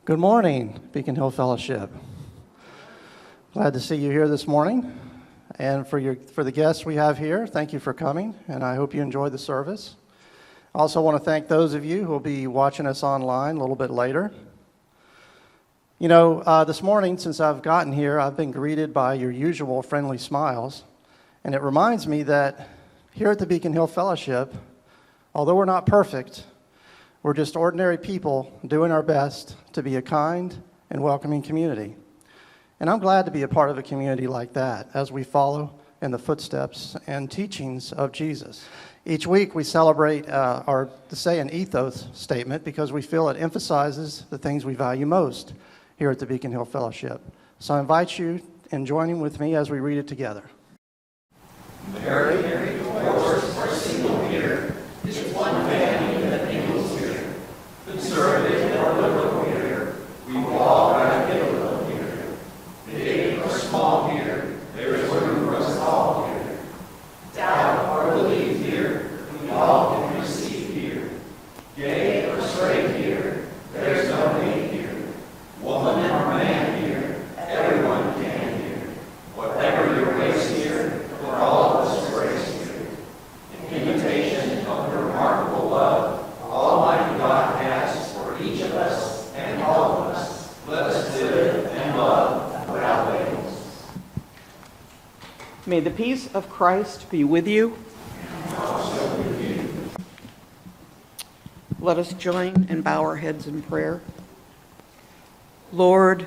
Good morning, Beacon Hill Fellowship. Glad to see you here this morning. And for the guests we have here, thank you for coming, and I hope you enjoyed the service. I also want to thank those of you who will be watching us online a little bit later. You know, this morning, since I've gotten here, I've been greeted by your usual friendly smiles, and it reminds me that here at the Beacon Hill Fellowship, although we're not perfect, we're just ordinary people doing our best to be a kind and welcoming community. And I'm glad to be a part of a community like that as we follow in the footsteps and teachings of Jesus. Each week we celebrate to say an ethos statement because we feel it emphasizes the things we value most here at the Beacon Hill Fellowship. So I invite you in joining with me as we read it together. Mary, yours are single here, is one family that mingles here. Conservative or liberal here, we all have a little here. Big or small here, there is room for us all here. Doubt or believe here, we all can receive here. Gay or straight here, there's no hate here. Woman or man here, everyone can here. Whatever your race here, for all of us grace here. In imitation of the remarkable love Almighty God has for each of us and all of us, let us live and love without labels. May the peace of Christ be with you. And also with you. Let us join and bow our heads in prayer. Lord,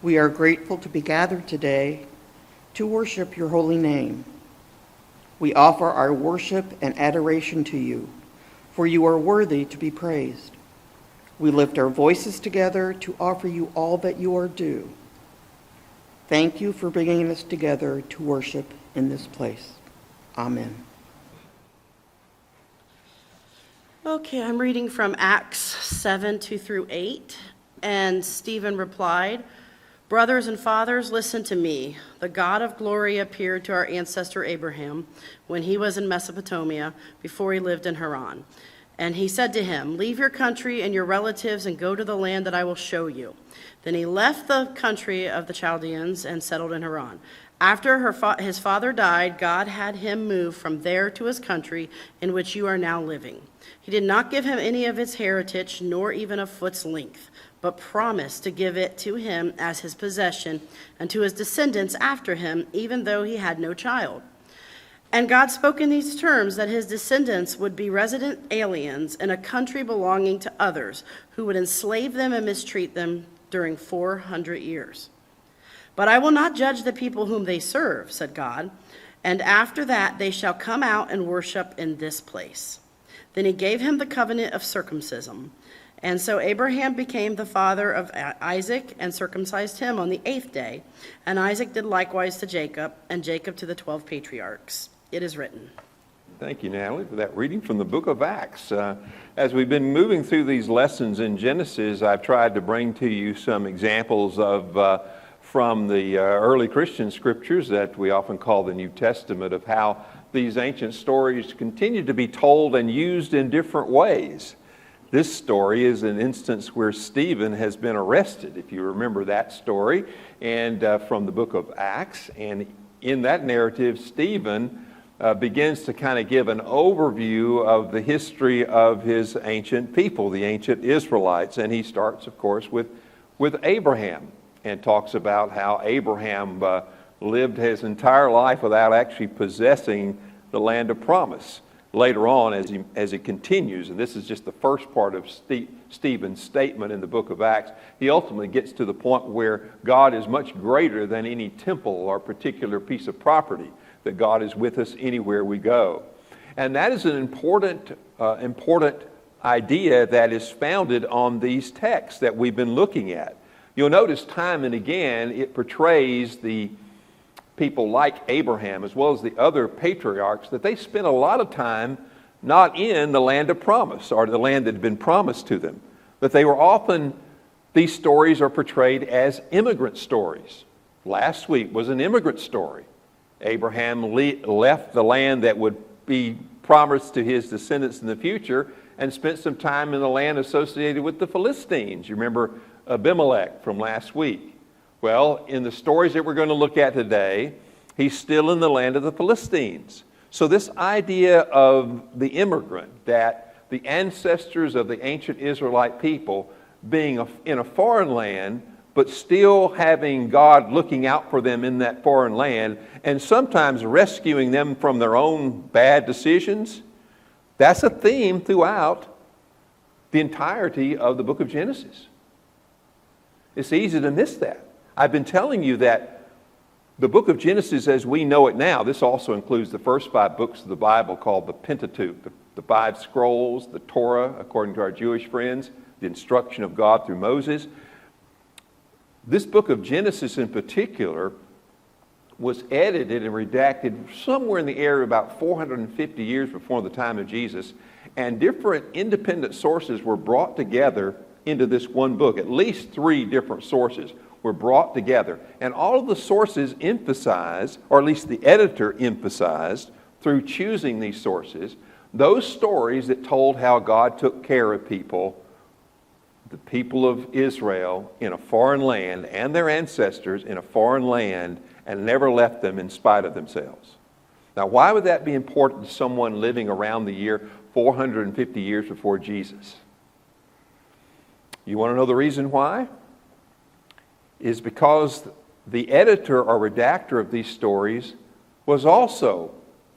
we are grateful to be gathered today to worship your holy name. We offer our worship and adoration to you, for you are worthy to be praised. We lift our voices together to offer you all that you are due. Thank you for bringing us together to worship in this place. Amen. Okay, I'm reading from Acts 7, 2 through 8. And Stephen replied, "Brothers and fathers, listen to me. The God of glory appeared to our ancestor Abraham when he was in Mesopotamia, before he lived in Haran. And he said to him, 'Leave your country and your relatives and go to the land that I will show you.' Then he left the country of the Chaldeans and settled in Haran. After his father died, God had him move from there to his country in which you are now living. He did not give him any of its heritage, nor even a foot's length, but promised to give it to him as his possession and to his descendants after him, even though he had no child. And God spoke in these terms, that his descendants would be resident aliens in a country belonging to others, who would enslave them and mistreat them during 400 years. But I will not judge the people whom they serve, said God, and after that they shall come out and worship in this place.' Then he gave him the covenant of circumcision. And so Abraham became the father of Isaac and circumcised him on the 8th day. And Isaac did likewise to Jacob, and Jacob to the 12 patriarchs. It is written." Thank you, Natalie, for that reading from the book of Acts. As we've been moving through these lessons in Genesis, I've tried to bring to you some examples of from the early Christian scriptures that we often call the New Testament, of how these ancient stories continue to be told and used in different ways. This story is an instance where Stephen has been arrested, if you remember that story, and from the book of Acts. And in that narrative, Stephen begins to kind of give an overview of the history of his ancient people, the ancient Israelites. And he starts, of course, with Abraham, and talks about how Abraham lived his entire life without actually possessing the land of promise. Later on, as he continues, and this is just the first part of Stephen's statement in the book of Acts, he ultimately gets to the point where God is much greater than any temple or particular piece of property, that God is with us anywhere we go. And that is an important idea that is founded on these texts that we've been looking at. You'll notice time and again it portrays the people like Abraham as well as the other patriarchs, that they spent a lot of time not in the land of promise or the land that had been promised to them. That they were often, these stories are portrayed as immigrant stories. Last week was an immigrant story. Abraham left the land that would be promised to his descendants in the future and spent some time in the land associated with the Philistines. You remember Abimelech from last week. Well, in the stories that we're going to look at today, he's still in the land of the Philistines. So this idea of the immigrant, that the ancestors of the ancient Israelite people being in a foreign land, but still having God looking out for them in that foreign land, and sometimes rescuing them from their own bad decisions, that's a theme throughout the entirety of the book of Genesis. It's easy to miss that. I've been telling you that the book of Genesis as we know it now, this also includes the first 5 books of the Bible called the Pentateuch, the 5 scrolls, the Torah, according to our Jewish friends, the instruction of God through Moses. This book of Genesis in particular was edited and redacted somewhere in the area about 450 years before the time of Jesus, and different independent sources were brought together into this one book. At least 3 different sources were brought together, and all of the sources emphasized, or at least the editor emphasized, through choosing these sources, those stories that told how God took care of people, the people of Israel in a foreign land, and their ancestors in a foreign land, and never left them in spite of themselves. Now, why would that be important to someone living around the year 450 years before Jesus? You want to know the reason why? Is because the editor or redactor of these stories was also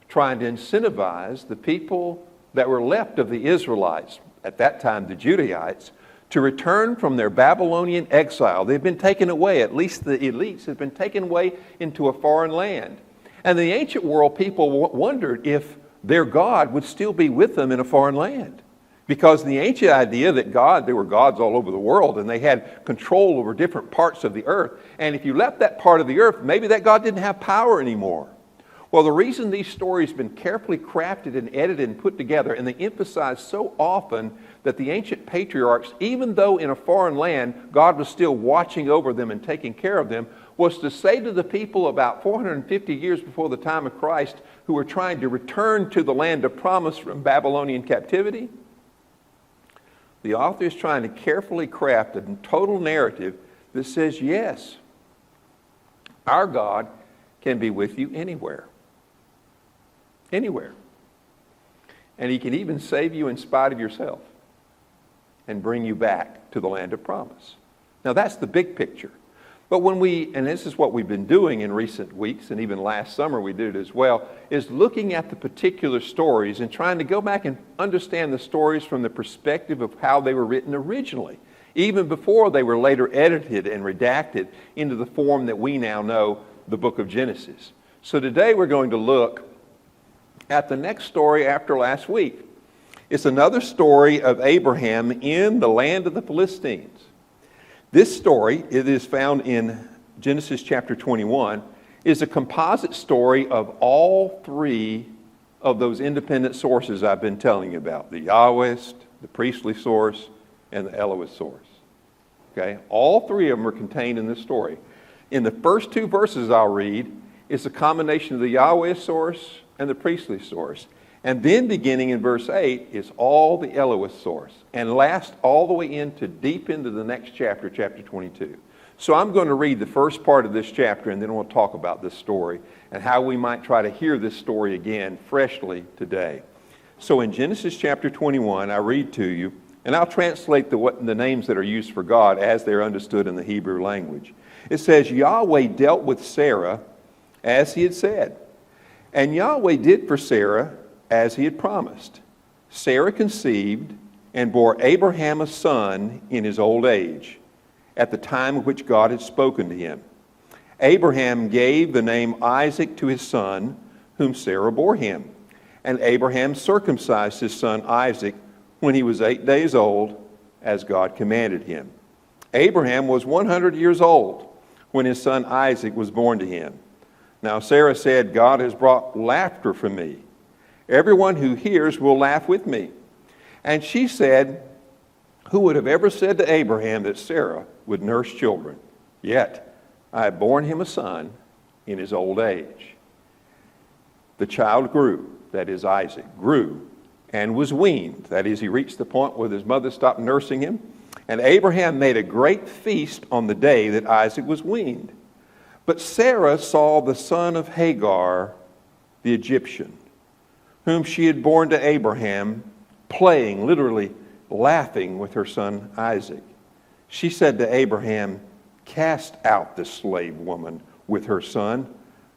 trying to incentivize the people that were left of the Israelites, at that time the Judaites, to return from their Babylonian exile. They've been taken away, at least the elites have been taken away into a foreign land. And the ancient world people wondered if their God would still be with them in a foreign land. Because the ancient idea that there were gods all over the world and they had control over different parts of the earth. And if you left that part of the earth, maybe that God didn't have power anymore. Well, the reason these stories have been carefully crafted and edited and put together, and they emphasize so often that the ancient patriarchs, even though in a foreign land, God was still watching over them and taking care of them, was to say to the people about 450 years before the time of Christ who were trying to return to the land of promise from Babylonian captivity, the author is trying to carefully craft a total narrative that says, yes, our God can be with you anywhere. Anywhere. And he can even save you in spite of yourself and bring you back to the land of promise. Now that's the big picture. But and this is what we've been doing in recent weeks, and even last summer we did it as well, is looking at the particular stories and trying to go back and understand the stories from the perspective of how they were written originally, even before they were later edited and redacted into the form that we now know, the book of Genesis. So today we're going to look at the next story after last week. It's another story of Abraham in the land of the Philistines. This story, it is found in Genesis chapter 21, is a composite story of all 3 of those independent sources I've been telling you about, the Yahwist, the priestly source, and the Elohist source. Okay? All 3 of them are contained in this story. In the first 2 verses I'll read, it's a combination of the Yahweh source and the priestly source. And then beginning in verse 8 is all the Elohist source, and last all the way into deep into the next chapter, chapter 22. So I'm going to read the first part of this chapter, and then we'll talk about this story and how we might try to hear this story again freshly today. So in Genesis chapter 21, I read to you, and I'll translate the names that are used for God as they're understood in the Hebrew language. It says, Yahweh dealt with Sarah as he had said, and Yahweh did for Sarah as he had promised. Sarah conceived and bore Abraham a son in his old age, at the time of which God had spoken to him. Abraham gave the name Isaac to his son, whom Sarah bore him. And Abraham circumcised his son Isaac when he was 8 days old, as God commanded him. Abraham was 100 years old when his son Isaac was born to him. Now Sarah said, God has brought laughter from me. Everyone who hears will laugh with me. And she said, who would have ever said to Abraham that Sarah would nurse children? Yet I have borne him a son in his old age. The child grew, that is Isaac, grew and was weaned. That is, he reached the point where his mother stopped nursing him. And Abraham made a great feast on the day that Isaac was weaned. But Sarah saw the son of Hagar, the Egyptian, whom she had borne to Abraham, playing, literally laughing with her son Isaac. She said to Abraham, "Cast out this slave woman with her son,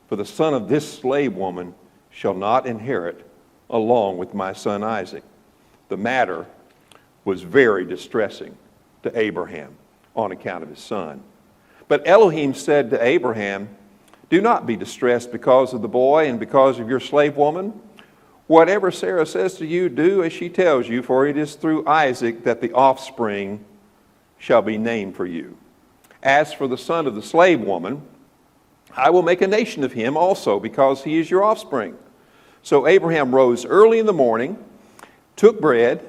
for the son of this slave woman shall not inherit along with my son Isaac." The matter was very distressing to Abraham on account of his son. But Elohim said to Abraham, "Do not be distressed because of the boy and because of your slave woman. Whatever Sarah says to you, do as she tells you, for it is through Isaac that the offspring shall be named for you. As for the son of the slave woman, I will make a nation of him also, because he is your offspring." So Abraham rose early in the morning, took bread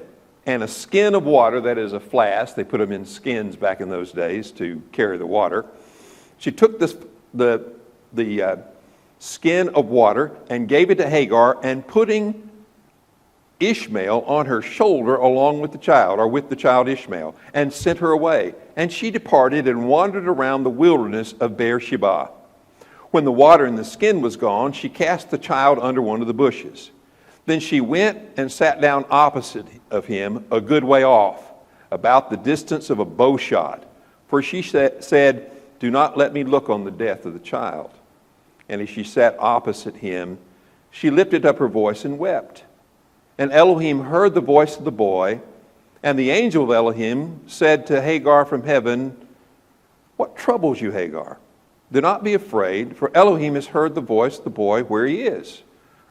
and a skin of water, that is a flask. They put them in skins back in those days to carry the water. She took the skin of water and gave it to Hagar, and putting Ishmael on her shoulder along with the child, or with the child Ishmael, and sent her away. And she departed and wandered around the wilderness of Beersheba. When the water in the skin was gone, she cast the child under one of the bushes. Then she went and sat down opposite of him, a good way off, about the distance of a bow shot. For she said, "Do not let me look on the death of the child." And as she sat opposite him, she lifted up her voice and wept. And Elohim heard the voice of the boy, and the angel of Elohim said to Hagar from heaven, "What troubles you, Hagar? Do not be afraid, for Elohim has heard the voice of the boy where he is.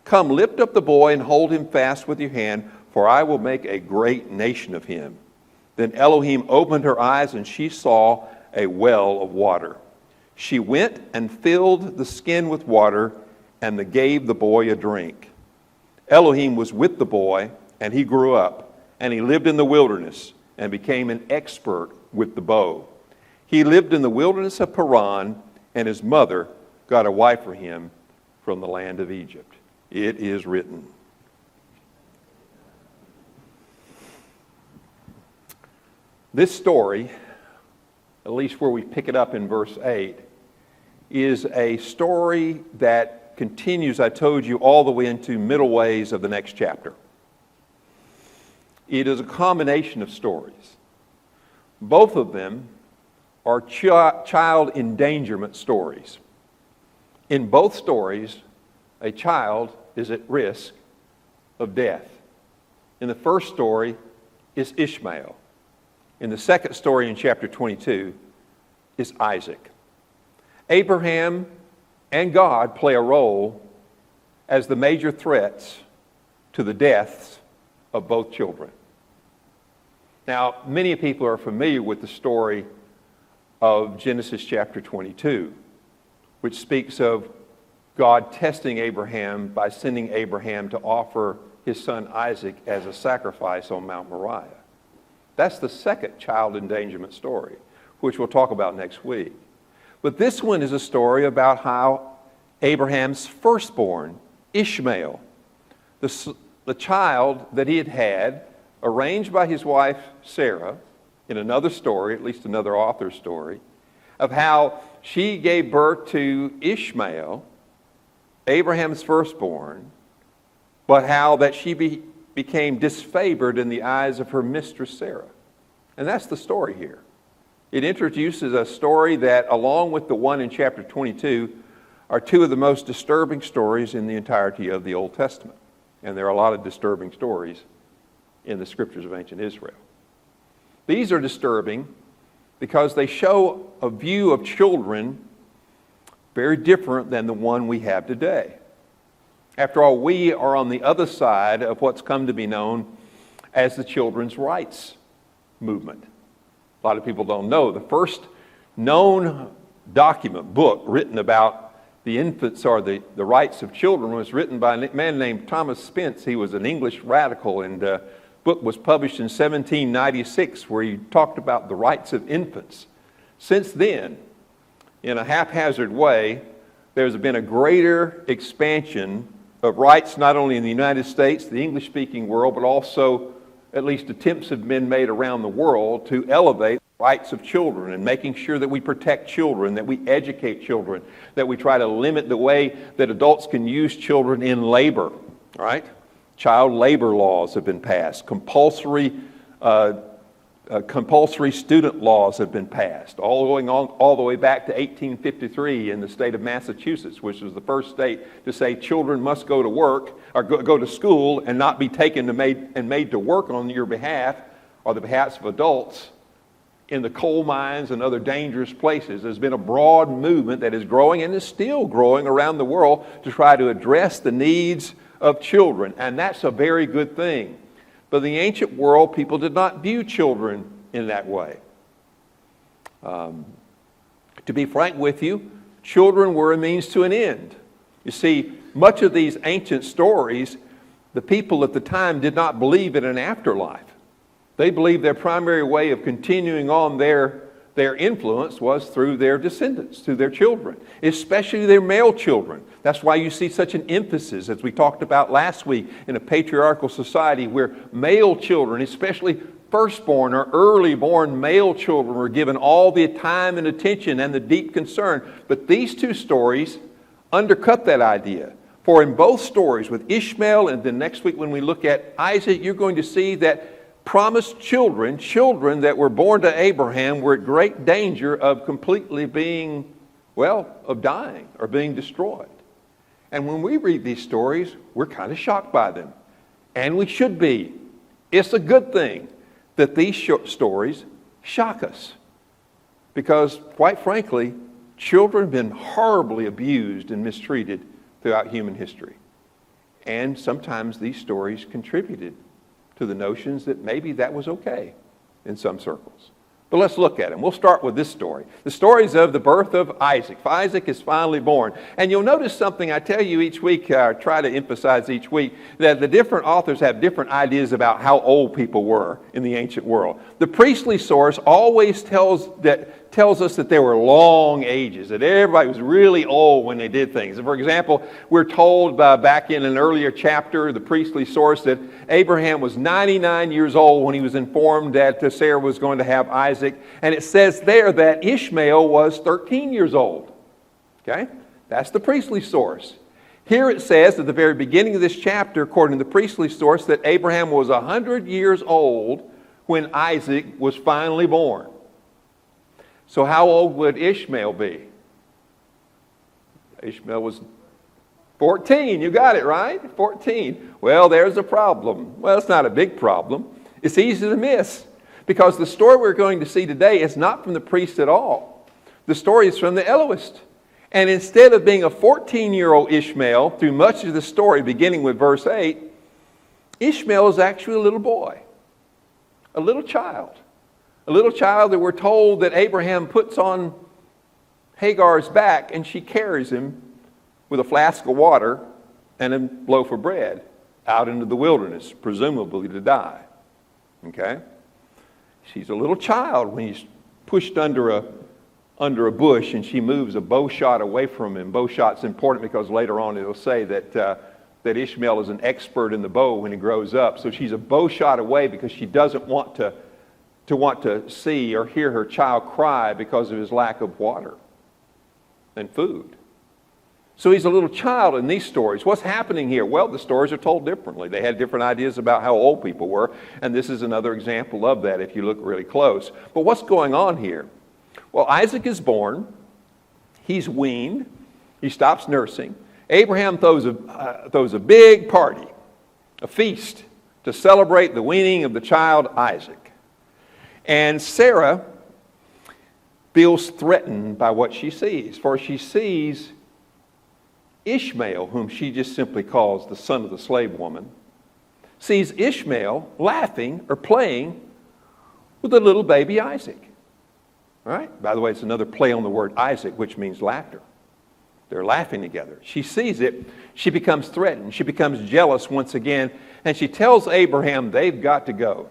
Come, lift up the boy and hold him fast with your hand, for I will make a great nation of him." Then Elohim opened her eyes, and she saw a well of water. She went and filled the skin with water, and gave the boy a drink. Elohim was with the boy, and he grew up, and he lived in the wilderness, and became an expert with the bow. He lived in the wilderness of Paran, and his mother got a wife for him from the land of Egypt. It is written. This story, at least where we pick it up in verse 8, is a story that continues, I told you, all the way into middle ways of the next chapter. It is a combination of stories. Both of them are child endangerment stories. In both stories, a child is at risk of death. In the first story is Ishmael. In the second story in chapter 22 is Isaac. Abraham and God play a role as the major threats to the deaths of both children. Now, many people are familiar with the story of Genesis chapter 22, which speaks of God testing Abraham by sending Abraham to offer his son Isaac as a sacrifice on Mount Moriah. That's the second child endangerment story, which we'll talk about next week. But this one is a story about how Abraham's firstborn, Ishmael, the child that he had arranged by his wife Sarah, in another story, at least another author's story, of how she gave birth to Ishmael, Abraham's firstborn, but how that she became disfavored in the eyes of her mistress Sarah. And that's the story here. It introduces a story that, along with the one in chapter 22, are two of the most disturbing stories in the entirety of the Old Testament. And there are a lot of disturbing stories in the scriptures of ancient Israel. These are disturbing because they show a view of children very different than the one we have today. After all, we are on the other side of what's come to be known as the children's rights movement. A lot of people don't know. The first known book written about the infants or the rights of children was written by a man named Thomas Spence. He was an English radical, and the book was published in 1796, where he talked about the rights of infants. Since then, in a haphazard way, there's been a greater expansion of rights not only in the United States, the English-speaking world, but also at least attempts have been made around the world to elevate the rights of children and making sure that we protect children, that we educate children, that we try to limit the way that adults can use children in labor, right? Child labor laws have been passed. Compulsory student laws have been passed, all the way back to 1853 in the state of Massachusetts, which was the first state to say children must go to work or go to school and not be taken and made to work on your behalf or the behalf of adults in the coal mines and other dangerous places. There's been a broad movement that is growing and is still growing around the world to try to address the needs of children, and that's a very good thing. But in the ancient world, people did not view children in that way. To be frank with you, children were a means to an end. You see, much of these ancient stories, the people at the time did not believe in an afterlife. They believed their primary way of continuing on their influence was through their descendants, through their children, especially their male children. That's why you see such an emphasis, as we talked about last week, in a patriarchal society where male children, especially firstborn or early born male children, were given all the time and attention and the deep concern. But these two stories undercut that idea. For in both stories, with Ishmael and then next week when we look at Isaac, you're going to see that promised children that were born to Abraham, were at great danger of completely being, of dying or being destroyed. And when we read these stories, we're kind of shocked by them. And we should be. It's a good thing that these stories shock us. Because, quite frankly, children have been horribly abused and mistreated throughout human history. And sometimes these stories contributed to the notions that maybe that was okay in some circles. But let's look at them. We'll start with this story. The story is of the birth of Isaac. Isaac is finally born. And you'll notice something I tell you each week, I try to emphasize each week, that the different authors have different ideas about how old people were in the ancient world. The priestly source always tells us that there were long ages, that everybody was really old when they did things. For example, we're told back in an earlier chapter, the priestly source, that Abraham was 99 years old when he was informed that Sarah was going to have Isaac. And it says there that Ishmael was 13 years old. Okay? That's the priestly source. Here it says at the very beginning of this chapter, according to the priestly source, that Abraham was 100 years old when Isaac was finally born. So how old would Ishmael be? Ishmael was 14. You got it, right? 14. Well, there's a problem. Well, it's not a big problem. It's easy to miss because the story we're going to see today is not from the priest at all. The story is from the Elohist. And instead of being a 14-year-old Ishmael, through much of the story, beginning with verse 8, Ishmael is actually a little boy, a little child. A little child that we're told that Abraham puts on Hagar's back and she carries him with a flask of water and a loaf of bread out into the wilderness, presumably to die. Okay? She's a little child when he's pushed under a bush and she moves a bow shot away from him. Bow shot's important because later on it'll say that Ishmael is an expert in the bow when he grows up. So she's a bow shot away because she doesn't want to see or hear her child cry because of his lack of water and food. So he's a little child in these stories. What's happening here? Well, the stories are told differently. They had different ideas about how old people were, and this is another example of that if you look really close. But what's going on here? Well, Isaac is born. He's weaned. He stops nursing. Abraham throws a big party, a feast, to celebrate the weaning of the child Isaac. And Sarah feels threatened by what she sees, for she sees Ishmael, whom she just simply calls the son of the slave woman, sees Ishmael laughing or playing with the little baby Isaac. All right? By the way, it's another play on the word Isaac, which means laughter. They're laughing together. She sees it. She becomes threatened. She becomes jealous once again, and she tells Abraham they've got to go.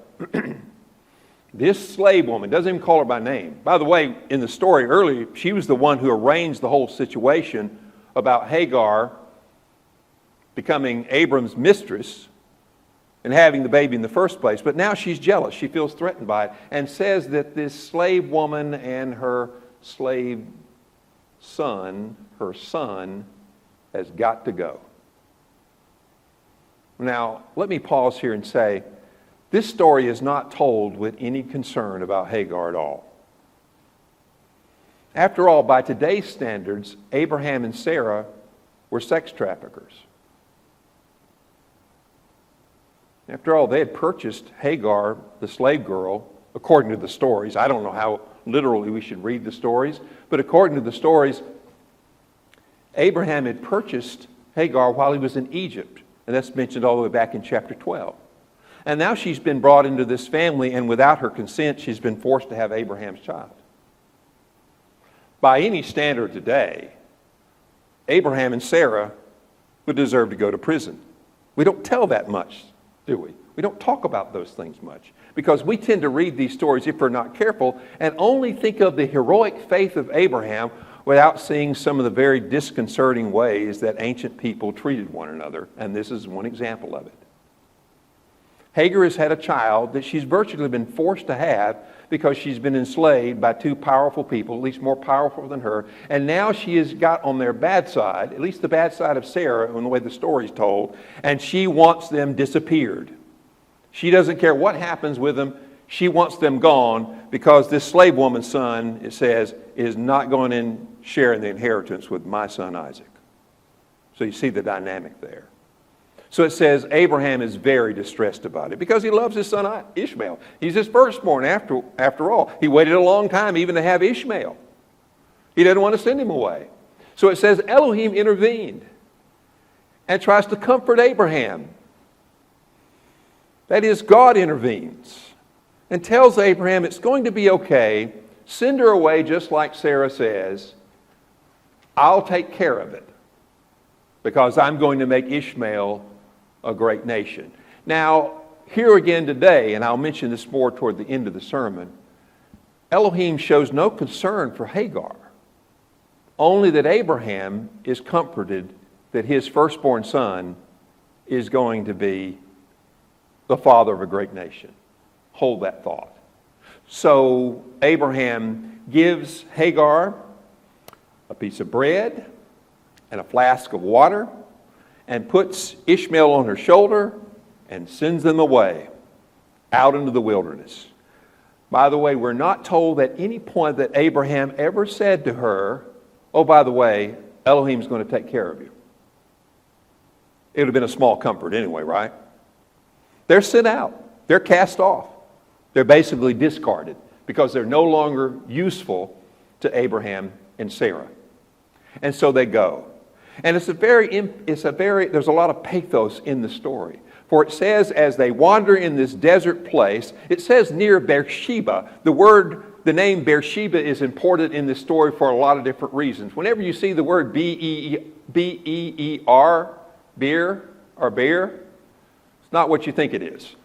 This slave woman, doesn't even call her by name. By the way, in the story earlier, she was the one who arranged the whole situation about Hagar becoming Abram's mistress and having the baby in the first place. But now she's jealous. She feels threatened by it and says that this slave woman and her slave son, her son, has got to go. Now, let me pause here and say, this story is not told with any concern about Hagar at all. After all, by today's standards, Abraham and Sarah were sex traffickers. After all, they had purchased Hagar, the slave girl, according to the stories. I don't know how literally we should read the stories, but according to the stories, Abraham had purchased Hagar while he was in Egypt, and that's mentioned all the way back in chapter 12. And now she's been brought into this family, and without her consent, she's been forced to have Abraham's child. By any standard today, Abraham and Sarah would deserve to go to prison. We don't tell that much, do we? We don't talk about those things much because we tend to read these stories, if we're not careful, and only think of the heroic faith of Abraham without seeing some of the very disconcerting ways that ancient people treated one another, and this is one example of it. Hagar has had a child that she's virtually been forced to have because she's been enslaved by two powerful people, at least more powerful than her, and now she has got on their bad side, at least the bad side of Sarah in the way the story's told, and she wants them disappeared. She doesn't care what happens with them. She wants them gone because this slave woman's son, it says, is not going to share in the inheritance with my son Isaac. So you see the dynamic there. So it says Abraham is very distressed about it because he loves his son Ishmael. He's his firstborn after all. He waited a long time even to have Ishmael. He didn't want to send him away. So it says Elohim intervened and tries to comfort Abraham. That is, God intervenes and tells Abraham it's going to be okay. Send her away just like Sarah says. I'll take care of it because I'm going to make Ishmael a great nation. Now, here again today, and I'll mention this more toward the end of the sermon, Elohim shows no concern for Hagar, only that Abraham is comforted that his firstborn son is going to be the father of a great nation. Hold that thought. So Abraham gives Hagar a piece of bread and a flask of water and puts Ishmael on her shoulder and sends them away out into the wilderness. By the way, we're not told at any point that Abraham ever said to her, oh, by the way, Elohim's going to take care of you. It would have been a small comfort anyway, right? They're sent out. They're cast off. They're basically discarded because they're no longer useful to Abraham and Sarah. And so they go. And there's a lot of pathos in the story. For it says, as they wander in this desert place, it says near Beersheba. The name Beersheba is important in this story for a lot of different reasons. Whenever you see the word B-E-E-R, beer or beer, it's not what you think it is.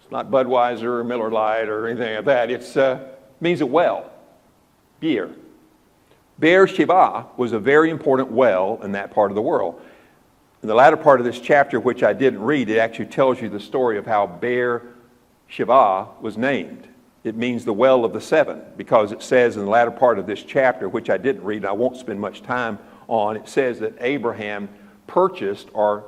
It's not Budweiser or Miller Lite or anything like that. It means a well, beer. Beersheba was a very important well in that part of the world. In the latter part of this chapter, which I didn't read, it actually tells you the story of how Beersheba was named. It means the well of the seven, because it says in the latter part of this chapter, which I didn't read and I won't spend much time on, it says that Abraham purchased or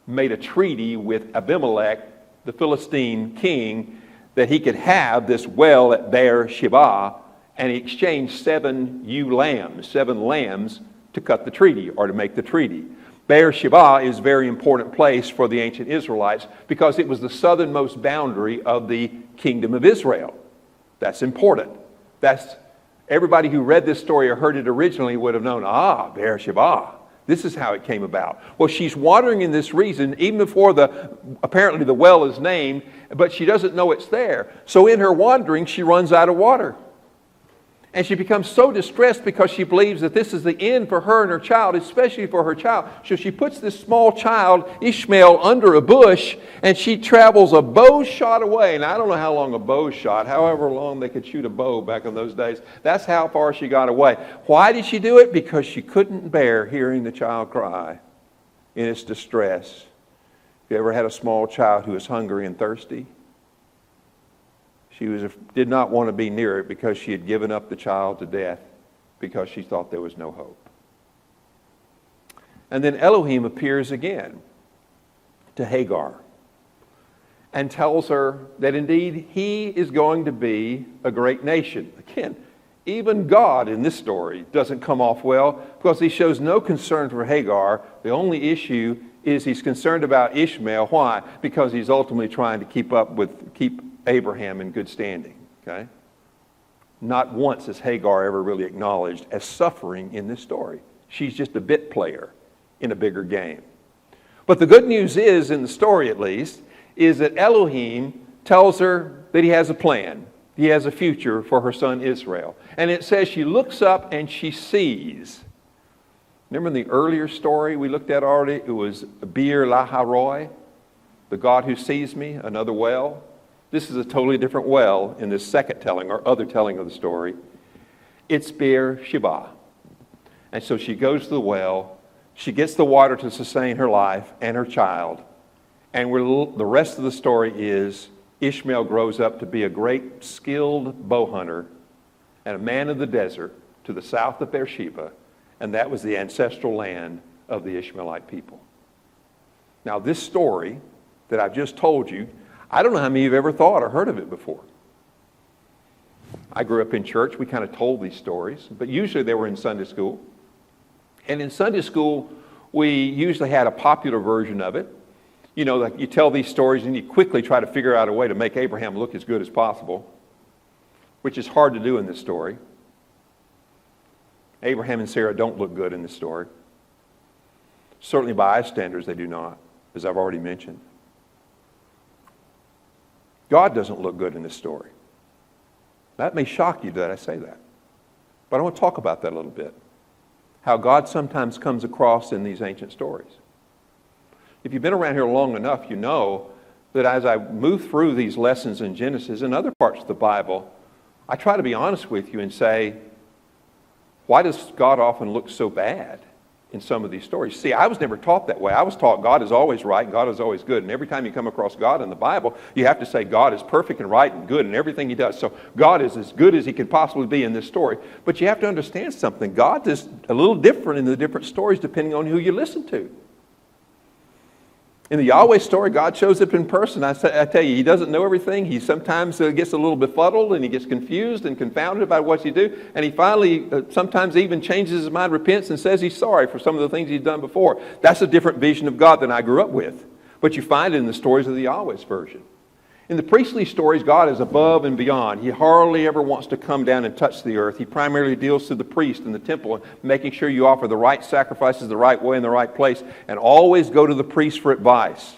made a treaty with Abimelech, the Philistine king, that he could have this well at Beersheba, and he exchanged 7 ewe lambs, 7 lambs, to cut the treaty or to make the treaty. Beersheba is a very important place for the ancient Israelites because it was the southernmost boundary of the kingdom of Israel. That's important. Everybody who read this story or heard it originally would have known, Beersheba. This is how it came about. Well, she's wandering in this region even before apparently the well is named, but she doesn't know it's there. So in her wandering, she runs out of water. And she becomes so distressed because she believes that this is the end for her and her child, especially for her child. So she puts this small child, Ishmael, under a bush, and she travels a bow shot away. And I don't know how long a bow shot, however long they could shoot a bow back in those days. That's how far she got away. Why did she do it? Because she couldn't bear hearing the child cry. in its distress. You ever had a small child who was hungry and thirsty? She did not want to be near it because she had given up the child to death because she thought there was no hope. And then Elohim appears again to Hagar and tells her that indeed he is going to be a great nation. Again, even God in this story doesn't come off well because he shows no concern for Hagar. The only issue is he's concerned about Ishmael. Why? Because he's ultimately trying to keep Abraham in good standing. Okay? Not once is Hagar ever really acknowledged as suffering in this story. She's just a bit player in a bigger game. But the good news is, in the story at least, is that Elohim tells her that he has a plan. He has a future for her son Israel. And it says she looks up and she sees. Remember in the earlier story we looked at already? It was Bir Laharoi, the God who sees me, another well. This is a totally different well in this second telling or other telling of the story. It's Bir Sheba. And so she goes to the well. She gets the water to sustain her life and her child. And the rest of the story is Ishmael grows up to be a great skilled bow hunter and a man of the desert to the south of Beersheba. And that was the ancestral land of the Ishmaelite people. Now this story that I've just told you, I don't know how many of you have ever thought or heard of it before. I grew up in church. We kind of told these stories, but usually they were in Sunday school. And in Sunday school, we usually had a popular version of it. You know, like you tell these stories and you quickly try to figure out a way to make Abraham look as good as possible, which is hard to do in this story. Abraham and Sarah don't look good in this story. Certainly by our standards, they do not, as I've already mentioned. God doesn't look good in this story. That may shock you that I say that. But I want to talk about that a little bit. How God sometimes comes across in these ancient stories. If you've been around here long enough, you know that as I move through these lessons in Genesis and other parts of the Bible, I try to be honest with you and say, why does God often look so bad in some of these stories? See, I was never taught that way. I was taught God is always right and God is always good. And every time you come across God in the Bible, you have to say God is perfect and right and good in everything he does. So God is as good as he can possibly be in this story. But you have to understand something. God is a little different in the different stories depending on who you listen to. In the Yahweh story, God shows up in person. I tell you, he doesn't know everything. He sometimes gets a little befuddled and he gets confused and confounded about what he do. And he finally, sometimes even changes his mind, repents, and says he's sorry for some of the things he's done before. That's a different vision of God than I grew up with. But you find it in the stories of the Yahweh's version. In the priestly stories, God is above and beyond. He hardly ever wants to come down and touch the earth. He primarily deals to the priest in the temple, and making sure you offer the right sacrifices the right way in the right place, and always go to the priest for advice.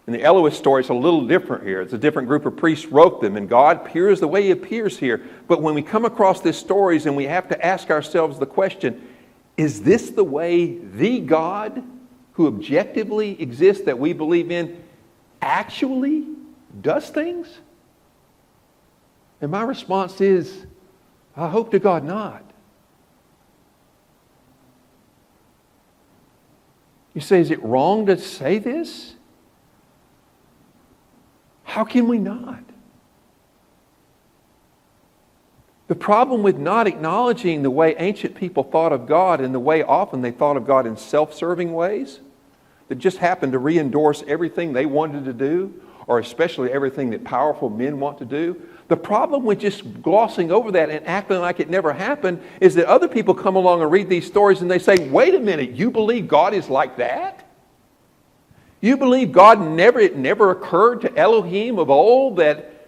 In the Elohim story, it's a little different here. It's a different group of priests wrote them, and God appears the way he appears here. But when we come across these stories and we have to ask ourselves the question, is this the way the God who objectively exists that we believe in actually does things? And my response is, I hope to God not. You say, is it wrong to say this? How can we not? The problem with not acknowledging the way ancient people thought of God and the way often they thought of God in self-serving ways that just happened to re-endorse everything they wanted to do, or especially everything that powerful men want to do. The problem with just glossing over that and acting like it never happened is that other people come along and read these stories and they say, wait a minute, you believe God is like that? You believe it never occurred to Elohim of old that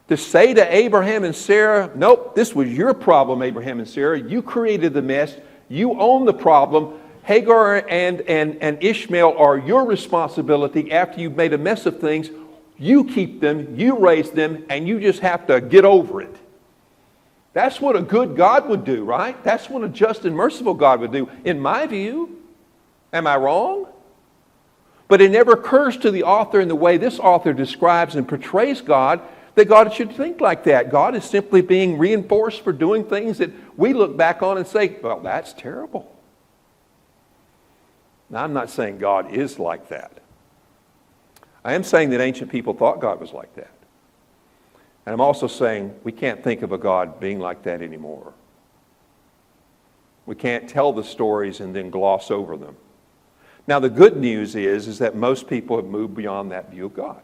to say to Abraham and Sarah, nope, this was your problem, Abraham and Sarah. You created the mess. You own the problem. Hagar and Ishmael are your responsibility after you've made a mess of things. You keep them, you raise them, and you just have to get over it. That's what a good God would do, right? That's what a just and merciful God would do, in my view. Am I wrong? But it never occurs to the author in the way this author describes and portrays God that God should think like that. God is simply being reinforced for doing things that we look back on and say, well, that's terrible. Now, I'm not saying God is like that. I am saying that ancient people thought God was like that. And I'm also saying we can't think of a God being like that anymore. We can't tell the stories and then gloss over them. Now, the good news is that most people have moved beyond that view of God.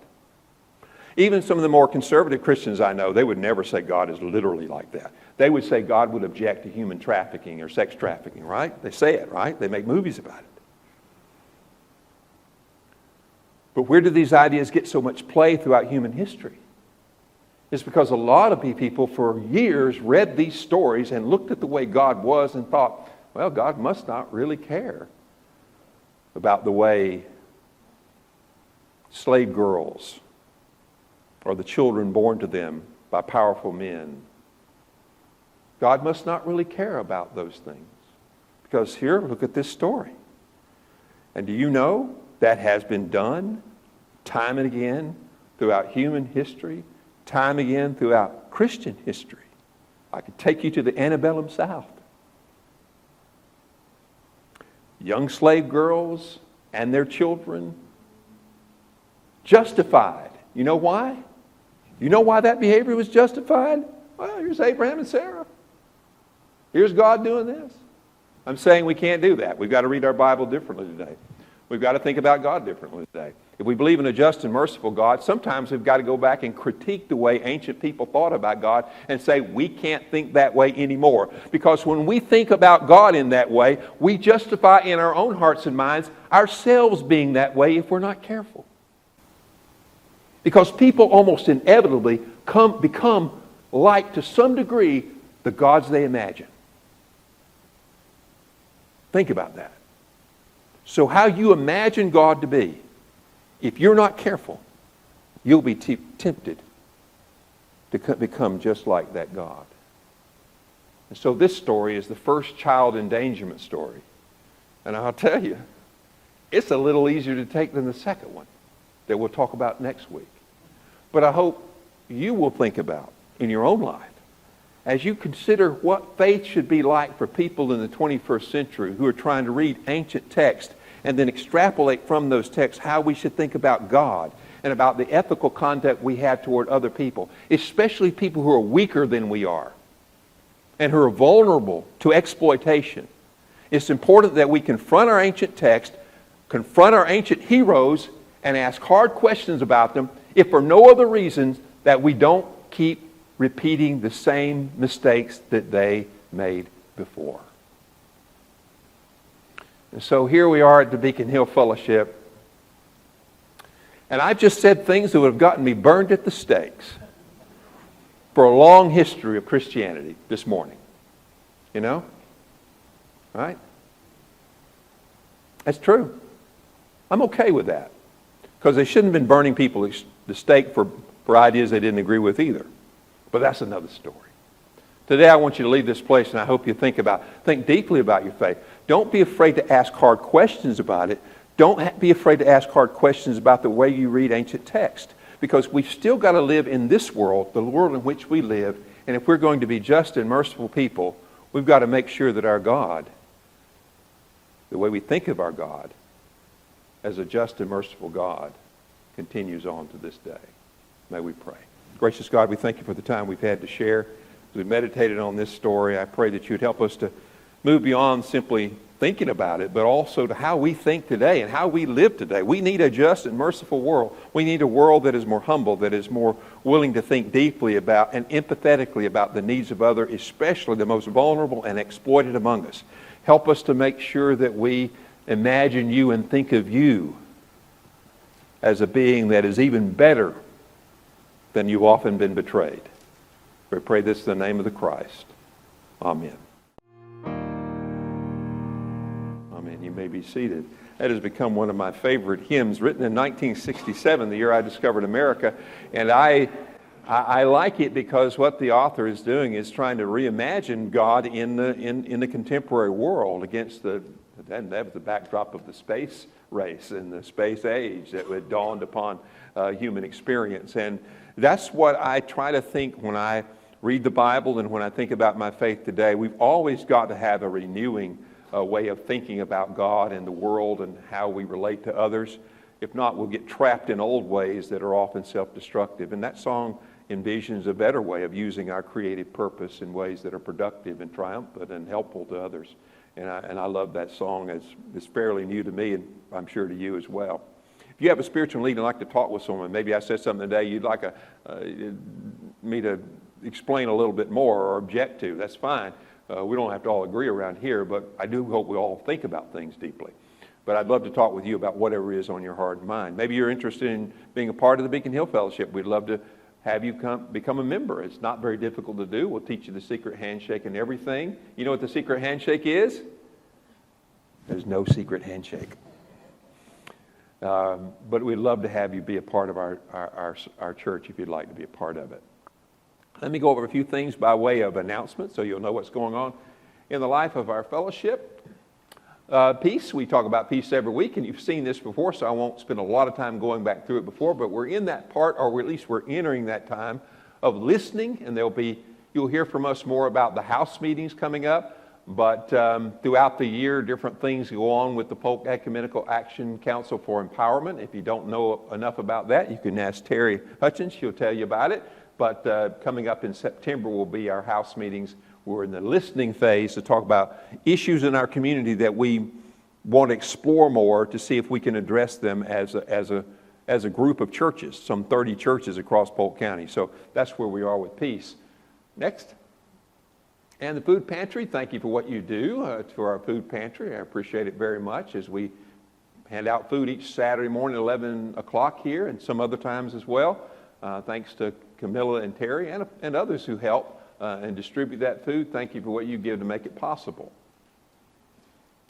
Even some of the more conservative Christians I know, they would never say God is literally like that. They would say God would object to human trafficking or sex trafficking, right? They say it, right? They make movies about it. But where do these ideas get so much play throughout human history? It's because a lot of people for years read these stories and looked at the way God was and thought, well, God must not really care about the way slave girls or the children born to them by powerful men. God must not really care about those things. Because here, look at this story. And do you know that has been done time and again throughout human history, time again throughout Christian history? I could take you to the antebellum South. Young slave girls and their children justified. You know why? You know why that behavior was justified? Well, here's Abraham and Sarah. Here's God doing this. I'm saying we can't do that. We've got to read our Bible differently today. We've got to think about God differently today. If we believe in a just and merciful God, sometimes we've got to go back and critique the way ancient people thought about God and say we can't think that way anymore. Because when we think about God in that way, we justify in our own hearts and minds ourselves being that way if we're not careful. Because people almost inevitably become like, to some degree, the gods they imagine. Think about that. So how you imagine God to be, if you're not careful, you'll be tempted to become just like that God. And so this story is the first child endangerment story. And I'll tell you, it's a little easier to take than the second one that we'll talk about next week. But I hope you will think about in your own life, as you consider what faith should be like for people in the 21st century who are trying to read ancient texts and then extrapolate from those texts how we should think about God and about the ethical conduct we have toward other people, especially people who are weaker than we are and who are vulnerable to exploitation. It's important that we confront our ancient text, confront our ancient heroes, and ask hard questions about them, if for no other reason that we don't keep repeating the same mistakes that they made before. And so here we are at the Beacon Hill Fellowship. And I've just said things that would have gotten me burned at the stakes for a long history of Christianity this morning. You know? Right? That's true. I'm okay with that. Because they shouldn't have been burning people at the stake for ideas they didn't agree with either. But that's another story. Today I want you to leave this place, and I hope you think deeply about your faith. Don't be afraid to ask hard questions about it. Don't be afraid to ask hard questions about the way you read ancient text. Because we've still got to live in this world, the world in which we live, and if we're going to be just and merciful people, we've got to make sure that our God, the way we think of our God, as a just and merciful God, continues on to this day. May we pray. Gracious God, we thank you for the time we've had to share. As we meditated on this story, I pray that you'd help us to move beyond simply thinking about it, but also to how we think today and how we live today. We need a just and merciful world. We need a world that is more humble, that is more willing to think deeply about and empathetically about the needs of others, especially the most vulnerable and exploited among us. Help us to make sure that we imagine you and think of you as a being that is even better than you've often been betrayed. We pray this in the name of the Christ. Amen. Amen. You may be seated. That has become one of my favorite hymns, written in 1967, the year I discovered America. And I like it because what the author is doing is trying to reimagine God in the contemporary world against that was the backdrop of the space race and the space age that had dawned upon human experience. And that's what I try to think when I read the Bible and when I think about my faith today. We've always got to have a renewing way of thinking about God and the world and how we relate to others. If not, we'll get trapped in old ways that are often self-destructive. And that song envisions a better way of using our creative purpose in ways that are productive and triumphant and helpful to others. And I love that song. It's fairly new to me, and I'm sure to you as well. If you have a spiritual need and like to talk with someone, maybe I said something today you'd like me to explain a little bit more or object to, that's fine. We don't have to all agree around here, but I do hope we all think about things deeply. But I'd love to talk with you about whatever is on your heart and mind. Maybe you're interested in being a part of the Beacon Hill Fellowship. We'd love to have you become a member. It's not very difficult to do. We'll teach you the secret handshake and everything. You know what the secret handshake is? There's no secret handshake. But we'd love to have you be a part of our church if you'd like to be a part of it. Let me go over a few things by way of announcement so you'll know what's going on in the life of our fellowship. Peace, we talk about peace every week, and you've seen this before, so I won't spend a lot of time going back through it before, but we're in that part, or at least we're entering that time of listening, and you'll hear from us more about the house meetings coming up, but throughout the year, different things go on with the Polk Ecumenical Action Council for Empowerment. If you don't know enough about that, you can ask Terry Hutchins, she'll tell you about it, but coming up in September will be our house meetings. We're in the listening phase to talk about issues in our community that we want to explore more to see if we can address them as a group of churches, some 30 churches across Polk County. So that's where we are with peace. Next. And the food pantry, thank you for what you do for our food pantry. I appreciate it very much as we hand out food each Saturday morning at 11 o'clock here and some other times as well. Thanks to Camilla and Terry and others who help and distribute that food. Thank you for what you give to make it possible.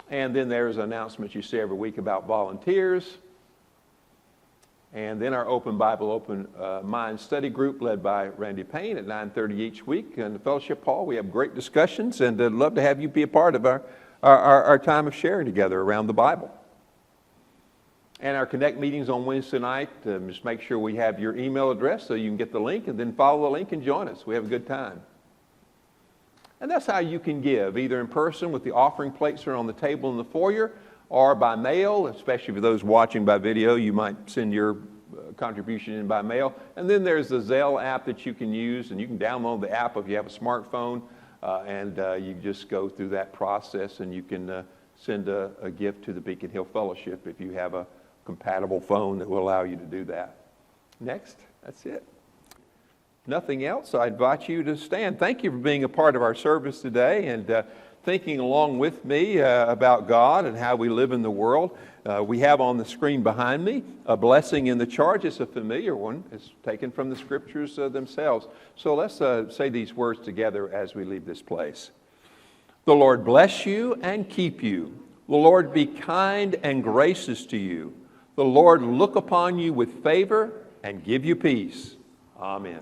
And then there's announcements you see every week about volunteers. And then our Open Bible, Open Mind study group led by Randy Payne at 9:30 each week. In the fellowship hall, we have great discussions, and I'd love to have you be a part of our time of sharing together around the Bible. And our Connect meetings on Wednesday night, just make sure we have your email address so you can get the link, and then follow the link and join us. We have a good time. And that's how you can give, either in person with the offering plates that are on the table in the foyer, or by mail, especially for those watching by video, you might send your contribution in by mail. And then there's the Zelle app that you can use, and you can download the app if you have a smartphone, and you just go through that process, and you can send a gift to the Beacon Hill Fellowship if you have a compatible phone that will allow you to do that. Next, that's it. Nothing else, I invite you to stand. Thank you for being a part of our service today and thinking along with me about God and how we live in the world. We have on the screen behind me a blessing in the charge. It's a familiar one. It's taken from the scriptures themselves. So let's say these words together as we leave this place. The Lord bless you and keep you. The Lord be kind and gracious to you. The Lord look upon you with favor and give you peace. Amen.